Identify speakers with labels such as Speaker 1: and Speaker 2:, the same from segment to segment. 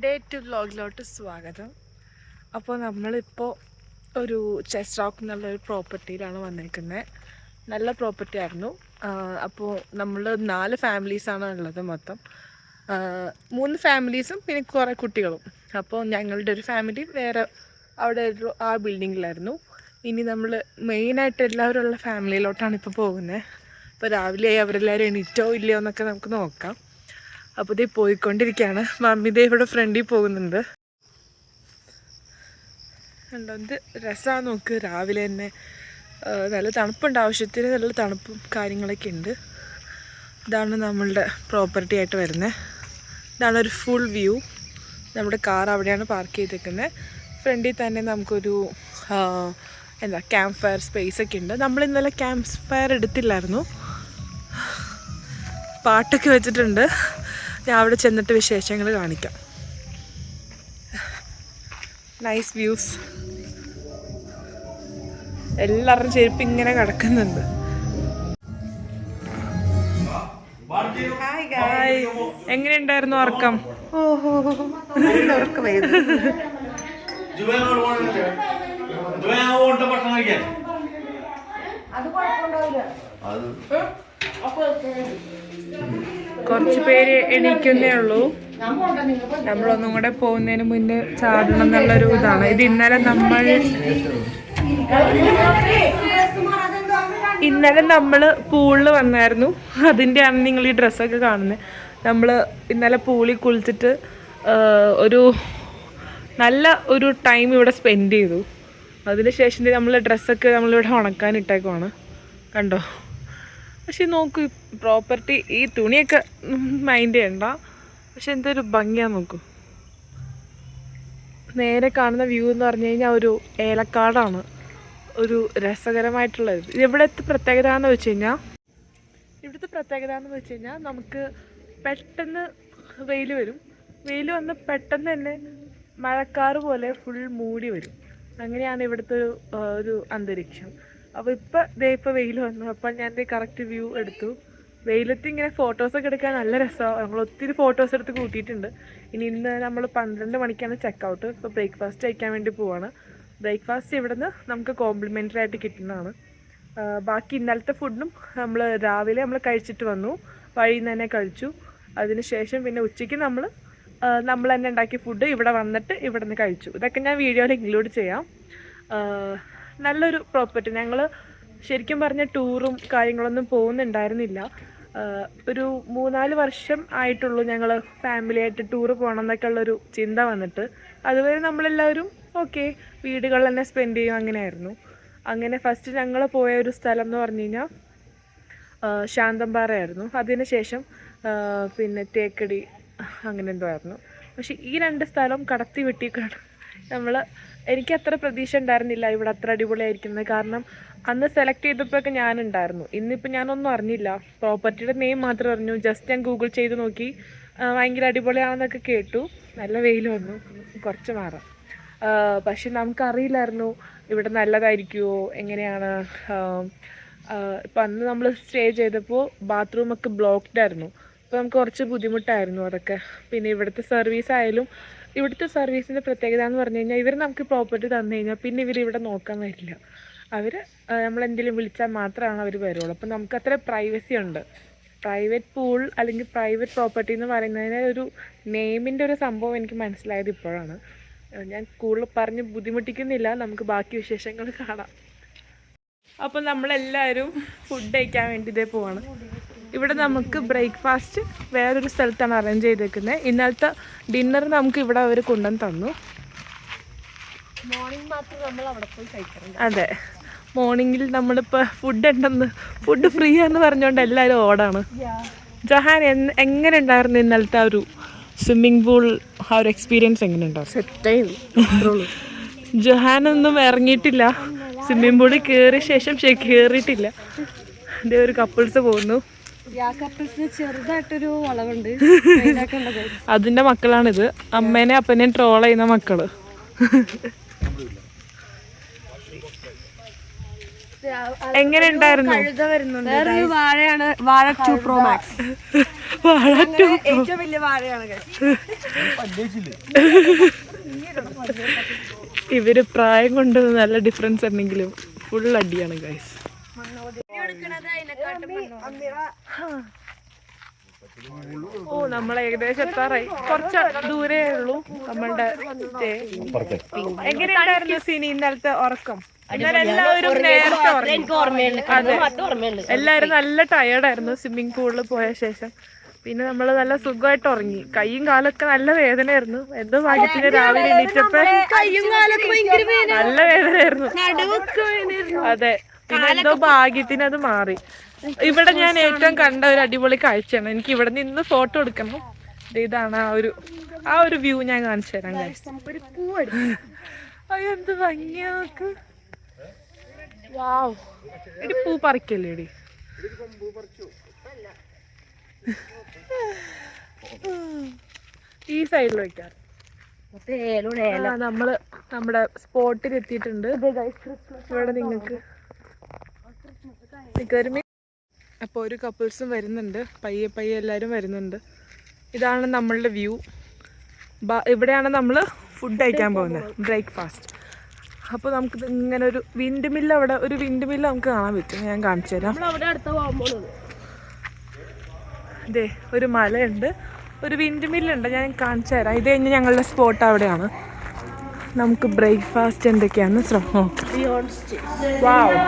Speaker 1: Day 2 വ്ലോഗിലോട്ട് സ്വാഗതം. അപ്പോൾ നമ്മളിപ്പോൾ ഒരു ചെസ് റോക്ക് എന്നുള്ളൊരു പ്രോപ്പർട്ടിയിലാണ് വന്നിരിക്കുന്നത്. നല്ല പ്രോപ്പർട്ടി ആയിരുന്നു. അപ്പോൾ നമ്മൾ 4 ഫാമിലീസാണ് ഉള്ളത്. മൊത്തം 3 ഫാമിലീസും പിന്നെ കുറേ കുട്ടികളും. അപ്പോൾ ഞങ്ങളുടെ ഒരു ഫാമിലി വേറെ അവിടെ ആ ബിൽഡിങ്ങിലായിരുന്നു. ഇനി നമ്മൾ മെയിനായിട്ട് എല്ലാവരും ഉള്ള ഫാമിലിയിലോട്ടാണ് ഇപ്പോൾ പോകുന്നത്. അപ്പോൾ രാവിലെ അവരെല്ലാവരും എണീറ്റോ ഇല്ലയോ എന്നൊക്കെ നമുക്ക് നോക്കാം. അപ്പോൾ ഇതേ പോയിക്കൊണ്ടിരിക്കുകയാണ്. മമ്മി ഇതേ ഇവിടെ ഫ്രണ്ടിൽ പോകുന്നുണ്ട്. കണ്ടോ എന്ത് രസമാണ് നോക്ക്. രാവിലെ തന്നെ നല്ല തണുപ്പുണ്ട്, ആവശ്യത്തിന് നല്ല തണുപ്പും കാര്യങ്ങളൊക്കെ ഉണ്ട്. ഇതാണ് നമ്മളുടെ പ്രോപ്പർട്ടി ആയിട്ട് വരുന്നത്. ഇതാണ് ഒരു ഫുൾ വ്യൂ. നമ്മുടെ കാർ അവിടെയാണ് പാർക്ക് ചെയ്തേക്കുന്നത്. ഫ്രണ്ടിൽ തന്നെ നമുക്കൊരു ക്യാമ്പ് ഫയർ സ്പേസ് ഒക്കെ ഉണ്ട്. നമ്മൾ ഇന്നലെ ക്യാമ്പ് ഫയർ എടുത്തില്ലായിരുന്നു, പാട്ടൊക്കെ വെച്ചിട്ടുണ്ട്. ഞാൻ അവിടെ ചെന്നിട്ട് വിശേഷങ്ങൾ കാണിക്കാം. Nice views. എല്ലാവരും ചെരുപ്പ് ഇങ്ങനെ കിടക്കുന്നുണ്ട്. ഹായ് ഗായ്, എങ്ങനെയുണ്ടായിരുന്നു ഉറക്കം? കുറച്ച് പേര് എണീക്കുന്നേ ഉള്ളൂ. നമ്മളൊന്നും കൂടെ പോകുന്നതിന് മുന്നേ ചാടണം എന്നുള്ളൊരു ഇതാണ്. ഇത് ഇന്നലെ നമ്മൾ പൂളിൽ വന്നായിരുന്നു. അതിൻ്റെയാണ് നിങ്ങൾ ഈ ഡ്രസ്സൊക്കെ കാണുന്നത്. നമ്മൾ ഇന്നലെ പൂളിൽ കുളിച്ചിട്ട് നല്ല ഒരു ടൈം ഇവിടെ സ്പെൻഡ് ചെയ്തു. അതിനുശേഷം നമ്മൾ ഡ്രസ്സൊക്കെ നമ്മളിവിടെ ഉണക്കാനിട്ടേക്കുവാണ്. കണ്ടോ? പക്ഷെ നോക്കൂ, പ്രോപ്പർട്ടി ഈ തുണിയൊക്കെ മൈൻഡ് ചെയ്യണ്ട, പക്ഷെ എന്തൊരു ഭംഗിയാന്ന് നോക്കൂ. നേരെ കാണുന്ന വ്യൂ എന്ന് പറഞ്ഞു കഴിഞ്ഞാൽ ഒരു ഏലക്കാടാണ്. ഒരു രസകരമായിട്ടുള്ളത്. ഇവിടുത്തെ പ്രത്യേകത എന്ന് വെച്ച് കഴിഞ്ഞാൽ നമുക്ക് പെട്ടെന്ന് വെയിൽ വരും. വെയിൽ വന്ന് പെട്ടെന്ന് തന്നെ മഴക്കാറ് പോലെ ഫുൾ മൂടി വരും. അങ്ങനെയാണ് ഇവിടുത്തെ ഒരു അന്തരീക്ഷം. അപ്പോൾ ഇപ്പോൾ വെയിൽ വന്നു. അപ്പം ഞാൻ കറക്റ്റ് വ്യൂ എടുത്തു. വെയിലത്ത് ഇങ്ങനെ ഫോട്ടോസൊക്കെ എടുക്കാൻ നല്ല രസമാണ്. നമ്മൾ ഒത്തിരി ഫോട്ടോസ് എടുത്ത് കൂട്ടിയിട്ടുണ്ട്. ഇന്ന് നമ്മൾ 12 മണിക്കാണ് ചെക്കൗട്ട്. ഇപ്പോൾ ബ്രേക്ക്ഫാസ്റ്റ് കഴിക്കാൻ വേണ്ടി പോവാണ്. ബ്രേക്ക്ഫാസ്റ്റ് ഇവിടുന്ന് നമുക്ക് കോംപ്ലിമെൻ്ററി ആയിട്ട് കിട്ടുന്നതാണ്. ബാക്കി ഇന്നലത്തെ ഫുഡും രാവിലെ നമ്മൾ കഴിച്ചിട്ട് വന്നു, വഴിയിൽ നിന്ന് തന്നെ കഴിച്ചു. അതിനുശേഷം പിന്നെ ഉച്ചയ്ക്ക് നമ്മൾ തന്നെ ഉണ്ടാക്കിയ ഫുഡ് ഇവിടെ വന്നിട്ട് ഇവിടെ നിന്ന് കഴിച്ചു. ഇതൊക്കെ ഞാൻ വീഡിയോയിൽ ഇൻക്ലൂഡ് ചെയ്യാം. നല്ലൊരു പ്രോപ്പർട്ടി. ഞങ്ങൾ ശരിക്കും പറഞ്ഞ ടൂറും കാര്യങ്ങളൊന്നും പോകുന്നുണ്ടായിരുന്നില്ല. ഒരു 3-4 വർഷം ആയിട്ടുള്ളൂ ഞങ്ങൾ ഫാമിലിയായിട്ട് ടൂറ് പോകണം എന്നൊക്കെ ഉള്ളൊരു ചിന്ത വന്നിട്ട്. അതുവരെ നമ്മളെല്ലാവരും ഓക്കെ വീടുകളിൽ തന്നെ സ്പെൻഡ് ചെയ്യും, അങ്ങനെയായിരുന്നു. അങ്ങനെ ഫസ്റ്റ് ഞങ്ങൾ പോയ ഒരു സ്ഥലം എന്ന് പറഞ്ഞു കഴിഞ്ഞാൽ ശാന്തമ്പാറയായിരുന്നു. അതിനുശേഷം പിന്നെ തേക്കടി അങ്ങനെ എന്തോ ആയിരുന്നു. പക്ഷെ ഈ 2 സ്ഥലം കടത്തി വെട്ടിക്കാണ് എനിക്ക് അത്ര പ്രതീക്ഷ ഉണ്ടായിരുന്നില്ല ഇവിടെ അത്ര അടിപൊളിയായിരിക്കുന്നത്. കാരണം അന്ന് സെലക്ട് ചെയ്തപ്പോഴൊക്കെ ഞാനുണ്ടായിരുന്നു. ഇന്നിപ്പോൾ ഞാനൊന്നും അറിഞ്ഞില്ല, പ്രോപ്പർട്ടിയുടെ നെയിം മാത്രം അറിഞ്ഞു. ജസ്റ്റ് ഞാൻ ഗൂഗിൾ ചെയ്ത് നോക്കി, ഭയങ്കര അടിപൊളിയാണെന്നൊക്കെ കേട്ടു. നല്ല വെയിൽ വന്നു, കുറച്ച് മാറാം. പക്ഷെ നമുക്കറിയില്ലായിരുന്നു ഇവിടെ നല്ലതായിരിക്കുമോ എങ്ങനെയാണ്. ഇപ്പം അന്ന് നമ്മൾ സ്റ്റേ ചെയ്തപ്പോൾ ബാത്റൂമൊക്കെ ബ്ലോക്ക്ഡ് ആയിരുന്നു. അപ്പോൾ നമുക്ക് കുറച്ച് ബുദ്ധിമുട്ടായിരുന്നു അതൊക്കെ. പിന്നെ ഇവിടുത്തെ സർവീസിൻ്റെ പ്രത്യേകത എന്ന് പറഞ്ഞു കഴിഞ്ഞാൽ ഇവർ നമുക്ക് പ്രോപ്പർട്ടി തന്നു കഴിഞ്ഞാൽ പിന്നെ ഇവരിവിടെ നോക്കാൻ വരില്ല. നമ്മളെന്തെങ്കിലും വിളിച്ചാൽ മാത്രമാണ് അവർ വരുള്ളൂ. അപ്പം നമുക്കത്ര പ്രൈവസി ഉണ്ട്. പ്രൈവറ്റ് പൂൾ അല്ലെങ്കിൽ പ്രൈവറ്റ് പ്രോപ്പർട്ടി എന്ന് പറയുന്നതിന് ഒരു നെയിമിൻ്റെ ഒരു സംഭവം എനിക്ക് മനസ്സിലായത് ഇപ്പോഴാണ്. ഞാൻ കൂടുതൽ പറഞ്ഞ് ബുദ്ധിമുട്ടിക്കുന്നില്ല, നമുക്ക് ബാക്കി വിശേഷങ്ങൾ കാണാം. അപ്പോൾ നമ്മളെല്ലാവരും ഫുഡ് കഴിക്കാൻ വേണ്ടി ഇതേ പോവാണ്. ഇവിടെ നമുക്ക് ബ്രേക്ക്ഫാസ്റ്റ് വേറൊരു സ്ഥലത്താണ് അറേഞ്ച് ചെയ്തേക്കുന്നത്. ഇന്നലത്തെ ഡിന്നർ നമുക്ക് ഇവിടെ അവർ കൊണ്ടുവന്ന് തന്നു.
Speaker 2: മോർണിംഗ് മാത്രം നമ്മൾ അവിടെ പോയി കഴിക്കണം.
Speaker 1: അതെ, മോർണിംഗിൽ നമ്മളിപ്പോൾ ഫുഡ് ഫ്രീ എന്ന് പറഞ്ഞുകൊണ്ട് എല്ലാവരും ഓടാണ്. ജഹാൻ, എങ്ങനെ ഉണ്ടായിരുന്നു ഇന്നലത്തെ ഒരു സ്വിമ്മിംഗ് പൂൾ ആ ഒരു എക്സ്പീരിയൻസ്? എങ്ങനെ ഉണ്ടാവും?
Speaker 2: സെറ്റായിരുന്നു.
Speaker 1: ജഹാനൊന്നും ഇറങ്ങിയിട്ടില്ല, സ്വിമ്മിംഗ് പൂളിൽ കയറിയ ശേഷം കയറിയിട്ടില്ല. ഇതേ ഒരു കപ്പിൾസ് പോകുന്നു.
Speaker 2: ചെറുതായിട്ടൊരു വളവുണ്ട്,
Speaker 1: അതിന്റെ മക്കളാണിത്. അമ്മേനെ അപ്പനെയും ട്രോൾ ചെയ്യുന്ന മക്കള്. എങ്ങനെ ഉണ്ടായിരുന്നു?
Speaker 2: വാഴ 2 Pro Max. ഏറ്റവും വലിയ വാഴയാണ്
Speaker 1: ഇവര് പ്രായം കൊണ്ട് നല്ല ഡിഫറൻസ് ഉണ്ടെങ്കിലും ഫുൾ അടിയാണ് ഗൈസ്. ഓ നമ്മൾ ഏകദേശം എത്താറായി. കുറച്ച് ദൂരേ ഉള്ളൂ നമ്മളുടെ സ്റ്റേ. എങ്ങനെയുണ്ടായിരുന്നു സിനി ഇന്നലത്തെ ഉറക്കം? ഇന്നലെ എല്ലാവരും നേരത്തെ ഉറങ്ങി. അതെ, എല്ലാവരും നല്ല ടയേർഡായിരുന്നു സ്വിമ്മിങ് പൂളിൽ പോയ ശേഷം. പിന്നെ നമ്മൾ നല്ല സുഖമായിട്ട് ഉറങ്ങി. കൈയും കാലൊക്കെ നല്ല വേദനയായിരുന്നു. എന്തോ ഭാഗ്യത്തിന് രാവിലെ എണീറ്റപ്പോ നല്ല വേദനയായിരുന്നു. അതെ, പിന്നെ എന്തോ ഭാഗ്യത്തിന് അത് മാറി. ഇവിടെ ഞാൻ ഏറ്റവും കണ്ട ഒരു അടിപൊളി കാഴ്ചയാണ്. എനിക്ക് ഇവിടെ നിന്ന് ഫോട്ടോ എടുക്കണം. ഇതാണ് ആ ഒരു വ്യൂ ഞാൻ കാണിച്ചു തരാം. അയ്യോ എന്ത് ഭംഗിയാ നോക്ക്. വാവ്, എടി പൂ പറിക്കല്ലേ എടി. ഈ സൈഡിൽ വെക്കാം. നമ്മള് നമ്മുടെ സ്പോട്ടിൽ എത്തിയിട്ടുണ്ട്. ഇവിടെ നിങ്ങൾക്ക് അപ്പോൾ ഒരു കപ്പിൾസും വരുന്നുണ്ട്. പയ്യെ പയ്യെ എല്ലാവരും വരുന്നുണ്ട്. ഇതാണ് നമ്മളുടെ വ്യൂ. ഇവിടെയാണ് നമ്മൾ ഫുഡ് കഴിക്കാൻ പോകുന്നത്, ബ്രേക്ക്ഫാസ്റ്റ്. അപ്പോൾ നമുക്ക് ഇങ്ങനെ ഒരു വിൻഡ് മില്ല്, അവിടെ ഒരു വിൻഡ് മില്ല് നമുക്ക് കാണാൻ പറ്റും. ഞാൻ കാണിച്ചു തരാം. അതെ, ഒരു മലയുണ്ട്, ഒരു വിൻഡ് മില്ലുണ്ട്. ഞാൻ കാണിച്ചു തരാം. ഇത് കഴിഞ്ഞ് ഞങ്ങളുടെ സ്പോട്ട് അവിടെയാണ്. നമുക്ക് ബ്രേക്ക്ഫാസ്റ്റ് എന്തൊക്കെയാണെന്ന് ശ്രമം. വാവ്,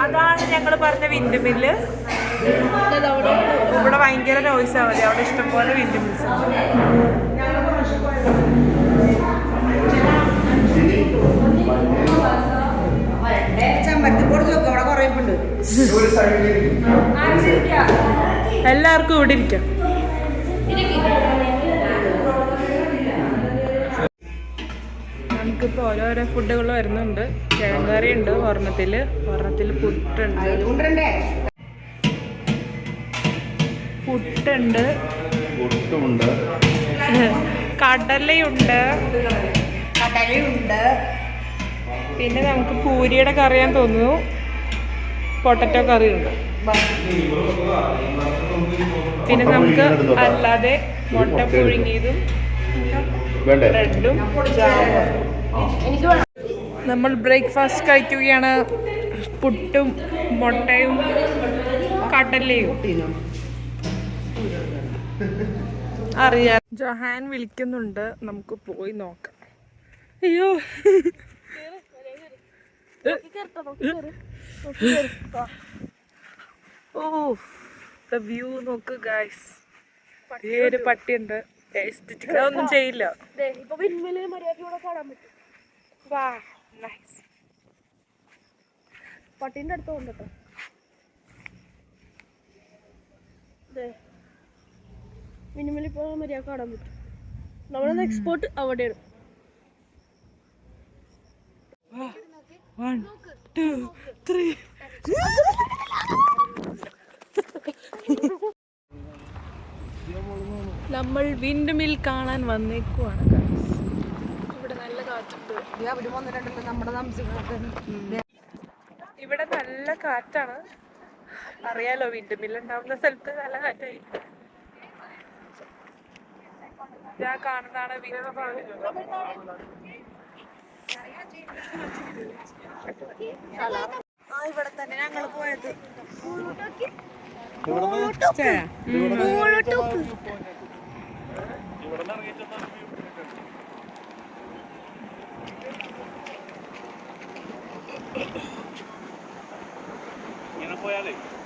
Speaker 1: അതാണ് ഞങ്ങൾ പറഞ്ഞ വിൻഡ് മില്ല്. ഇവിടെ ഭയങ്കര നോയ്സ് ആവല്ലേ, അവിടെ ഇഷ്ടംപോലെ വിൻഡ് മിൽസ് ഉണ്ട്. എല്ലാവർക്കും ഇവിടെ ഇരിക്കാം. നമുക്കിപ്പോൾ ഓരോരോ ഫുഡുകൾ വരുന്നുണ്ട്. കിഴങ്ങറി ഉണ്ട് ഒരെണ്ണത്തില് പുട്ടുണ്ട്, കടലയുണ്ട്. പിന്നെ നമുക്ക് പൂരിയുടെ കറിയാന്ന് തോന്നുന്നു. പൊട്ടറ്റോ കറിയുണ്ട്. പിന്നെ നമുക്ക് അല്ലാതെ മുട്ട പുഴുങ്ങിയതും ബ്രെഡും ജാമും. നമ്മൾ ബ്രേക്ക്ഫാസ്റ്റ് കഴിക്കുകയാണ്. പുട്ടും മുട്ടയും കടലയും. അറിയാം, ജൊഹാൻ വിളിക്കുന്നുണ്ട്, നമുക്ക് പോയി നോക്കാം. അയ്യോ, ഓ ദ വ്യൂ നോക്ക് ഗൈസ്. ഒരു പട്ടിയുണ്ട്, ഒന്നും ചെയ്യില്ല.
Speaker 2: പട്ടീൻ്റെ അടുത്ത് കൊണ്ടിട്ടോ. മിനിമലി ഇപ്പോൾ മര്യാദ കാണാൻ പറ്റും. നമ്മുടെ എക്സ്പോർട്ട് അവിടെയാണ്.
Speaker 1: 1 2 3. നമ്മൾ വിൻഡ് മിൽ കാണാൻ വന്നേക്കുവാണ്. ഇവിടെ നല്ല കാറ്റുണ്ട്. ഇവിടെ നല്ല കാറ്റാണ്. അറിയാലോ, വിൻഡ് മിൽ ഉണ്ടാവുന്ന സ്ഥലത്ത് നല്ല കാറ്റായി. ഞാൻ കാണുന്നതാണ് വിൻഡ് മിൽ. ഇവിടെ തന്നെ ഞങ്ങൾ പോയത്.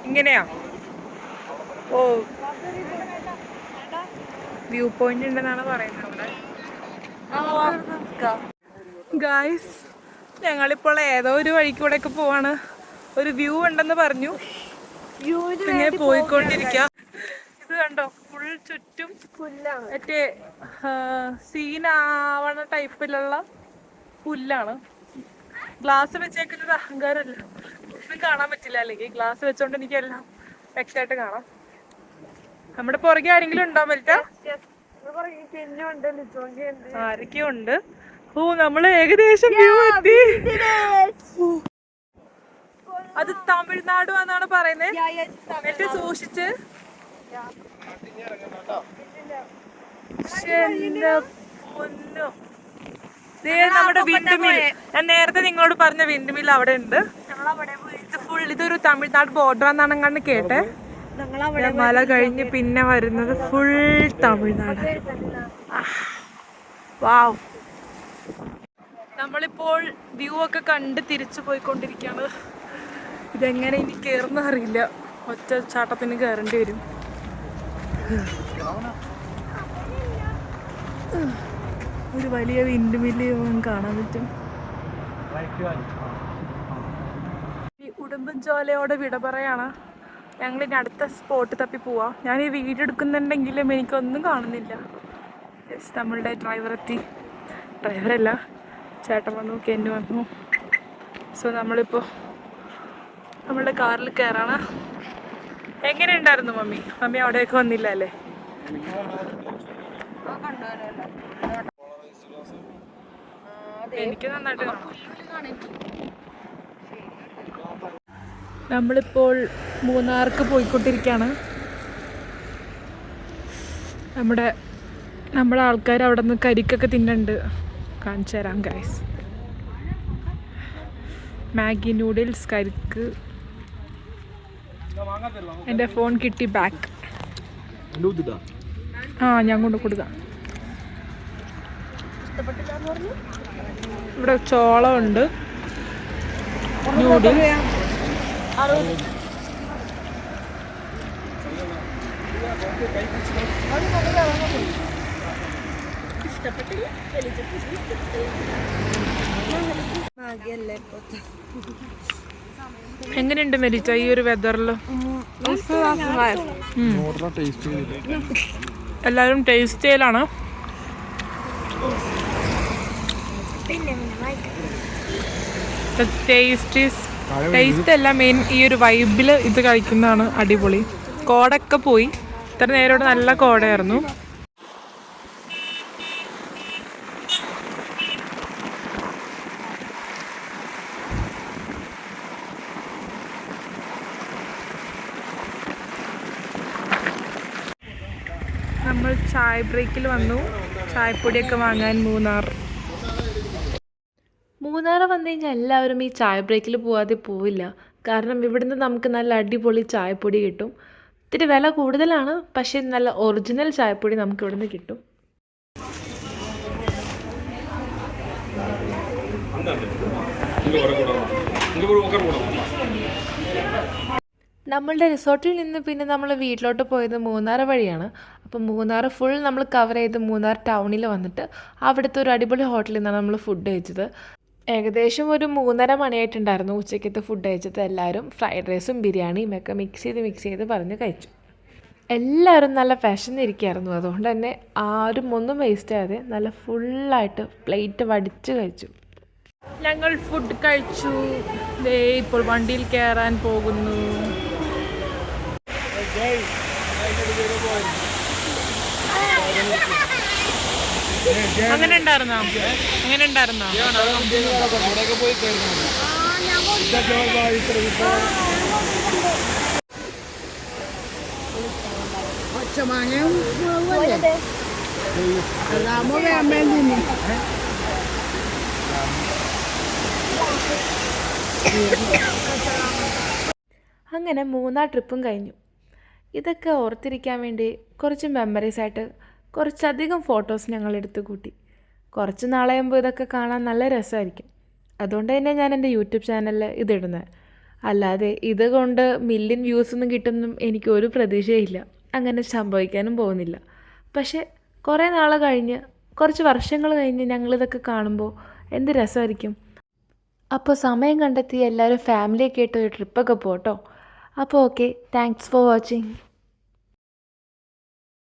Speaker 1: ഇങ്ങനെയാ? ഓ, വ്യൂ പോയിന്റ് ഉണ്ടെന്നാണ് പറയുന്നത് ഇവിടെ. ഗായ്സ്, ഞങ്ങളിപ്പോൾ ഏതോ ഒരു വഴിക്കൂടെ ഒക്കെ പോവാണ്. ഒരു വ്യൂ ഉണ്ടെന്ന് പറഞ്ഞു. ഇങ്ങനെ പോയിക്കൊണ്ടിരിക്കുക. ഇത് കണ്ടോ, ഫുൾ ചുറ്റും മറ്റേ സീനാവണ ടൈപ്പിലുള്ള പുല്ലാണ്. ഗ്ലാസ് വെച്ചേക്കുന്നത് അഹങ്കാരമല്ല, ഒന്നും കാണാൻ പറ്റില്ല. അല്ലെങ്കിൽ ഗ്ലാസ് വെച്ചോണ്ട് എനിക്കെല്ലാം വ്യക്തമായിട്ട് കാണാം. നമ്മുടെ പുറകെ ആരെങ്കിലും ഉണ്ടോ മെൽറ്റ?
Speaker 2: ഉണ്ട്.
Speaker 1: ആരൊക്കെയോ ഉണ്ട്. ഓ നമ്മള് ഏകദേശം വ്യൂ എത്തി. അത് തമിഴ്നാട് എന്നാണ് പറയുന്നത്. എന്നിട്ട് സൂക്ഷിച്ച്. നമ്മുടെ വിൻഡ് മിൽ, ഞാൻ നേരത്തെ നിങ്ങളോട് പറഞ്ഞ വിൻഡ് മിൽ അവിടെ ഉണ്ട്. ഇതൊരു തമിഴ്നാട് ബോർഡർ എന്നാണ് കണ്ട് കേട്ടെ. മല കഴിഞ്ഞ് പിന്നെ വരുന്നത് ഫുൾ തമിഴ്നാട്. വാവ്. നമ്മളിപ്പോൾ വ്യൂ ഒക്കെ കണ്ട് തിരിച്ചു പോയിക്കൊണ്ടിരിക്കുകയാണ്. ഇതെങ്ങനെ ഇനി കയറുന്ന അറിയില്ല. ഒറ്റ ചാട്ടത്തിന് കയറേണ്ടി വരും. ഒരു വലിയ വിൻഡ് മില്ല് കാണാൻ പറ്റും. ഈ ഉടുമ്പൻചോലയോടെ വിട പറയാണ്. ഞങ്ങളിനി അടുത്ത സ്പോട്ട് തപ്പി പോവാം. ഞാൻ ഈ വീഡിയോ എടുക്കുന്നുണ്ടെങ്കിലും എനിക്കൊന്നും കാണുന്നില്ല. യെസ്, നമ്മളുടെ ഡ്രൈവർ എത്തി. ഡ്രൈവറല്ല, ചേട്ടൻ വന്നു, കെന്നു വന്നു. സോ നമ്മളിപ്പോൾ നമ്മളുടെ കാറിൽ കയറാണ്. എങ്ങനെ ഉണ്ടായിരുന്നു മമ്മി? മമ്മി അവിടെയൊക്കെ വന്നില്ല അല്ലേ? എനിക്ക് നന്നായിട്ട് കാണാം. നമ്മളിപ്പോൾ മൂന്നാർക്ക് പോയിക്കൊണ്ടിരിക്കുകയാണ്. നമ്മുടെ ആൾക്കാർ അവിടെ നിന്ന് കരിക്കൊക്കെ തിന്നുന്നുണ്ട്. കാണിച്ചു തരാം ഗൈസ്. മാഗി നൂഡിൽസ്, കരിക്ക്. എൻ്റെ ഫോൺ കിട്ടി ബാക്ക്. ഞാൻ കൊണ്ട് കൊടുക്കാം. ഇവിടെ ചോളമുണ്ട്, നൂഡിൽസ്. എങ്ങനെയുണ്ട് മെലിച്ച ഈ ഒരു വെതറിൽ? എല്ലാവരും ടേസ്റ്റ് ചെയ്യലാണ്. ടേസ്റ്റ് അല്ല മെയിൻ, ഈ ഒരു വൈബിൽ ഇത് കഴിക്കുന്നതാണ് അടിപൊളി. കോടൊക്കെ പോയി. ഇത്ര നേരോടെ നല്ല കോടയായിരുന്നു. നമ്മൾ ചായ ബ്രേക്കിൽ വന്നു. ചായപ്പൊടിയൊക്കെ വാങ്ങാൻ മൂന്നാർ വന്നു കഴിഞ്ഞാൽ എല്ലാവരും ഈ ചായ ബ്രേക്കിൽ പോവാതെ പോവില്ല. കാരണം ഇവിടുന്ന് നമുക്ക് നല്ല അടിപൊളി ചായപ്പൊടി കിട്ടും. ഇത്തിരി വില കൂടുതലാണ്, പക്ഷേ നല്ല ഒറിജിനൽ ചായപ്പൊടി നമുക്ക് ഇവിടുന്ന് കിട്ടും. നമ്മളുടെ റിസോർട്ടിൽ നിന്ന് പിന്നെ നമ്മൾ വീട്ടിലോട്ട് പോയത് മൂന്നാർ വഴിയാണ്. അപ്പോൾ മൂന്നാർ ഫുൾ നമ്മൾ കവർ ചെയ്ത് മൂന്നാർ ടൗണിൽ വന്നിട്ട് അവിടുത്തെ ഒരു അടിപൊളി ഹോട്ടലിൽ നിന്നാണ് നമ്മൾ ഫുഡ് കഴിച്ചത്. ഏകദേശം ഒരു 3:30 മണിയായിട്ടുണ്ടായിരുന്നു ഉച്ചയ്ക്കത്തെ ഫുഡ് കഴിച്ചത്. എല്ലാവരും ഫ്രൈഡ് റൈസും ബിരിയാണിയും ഒക്കെ മിക്സ് ചെയ്ത് പറഞ്ഞ് കഴിച്ചു. എല്ലാവരും നല്ല വിശന്നിരിക്കുകയായിരുന്നു. അതുകൊണ്ട് തന്നെ ആരും ഒന്നും വേസ്റ്റ് ചെയ്യാതെ നല്ല ഫുള്ളായിട്ട് പ്ലേറ്റ് വടിച്ച് കഴിച്ചു. ഞങ്ങൾ ഫുഡ് കഴിച്ചു. ഇപ്പോൾ വണ്ടിയിൽ കയറാൻ പോകുന്നു. അങ്ങനെ ഉണ്ടായിരുന്നോ? അങ്ങനെ മൂന്നാർ ട്രിപ്പും കഴിഞ്ഞു. ഇതൊക്കെ ഓർത്തിരിക്കാൻ വേണ്ടി കുറച്ച് മെമ്മറീസായിട്ട് കുറച്ചധികം ഫോട്ടോസ് ഞങ്ങൾ എടുത്തു കൂട്ടി. കുറച്ച് നാളാകുമ്പോൾ ഇതൊക്കെ കാണാൻ നല്ല രസമായിരിക്കും. അതുകൊണ്ട് തന്നെ ഞാൻ എൻ്റെ യൂട്യൂബ് ചാനലിൽ ഇതിടുന്നത്. അല്ലാതെ ഇതുകൊണ്ട് മില്യൺ വ്യൂസൊന്നും കിട്ടുമെന്നും എനിക്കൊരു പ്രതീക്ഷയില്ല. അങ്ങനെ സംഭവിക്കാനും പോകുന്നില്ല. പക്ഷേ കുറേ നാൾ കഴിഞ്ഞ്, കുറച്ച് വർഷങ്ങൾ കഴിഞ്ഞ് ഞങ്ങളിതൊക്കെ കാണുമ്പോൾ എന്ത് രസമായിരിക്കും. അപ്പോൾ സമയം കണ്ടെത്തി എല്ലാവരും ഫാമിലിയൊക്കെ ആയിട്ട് ഒരു ട്രിപ്പൊക്കെ പോട്ടോ. അപ്പോൾ ഓക്കെ, താങ്ക്സ് ഫോർ വാച്ചിങ്.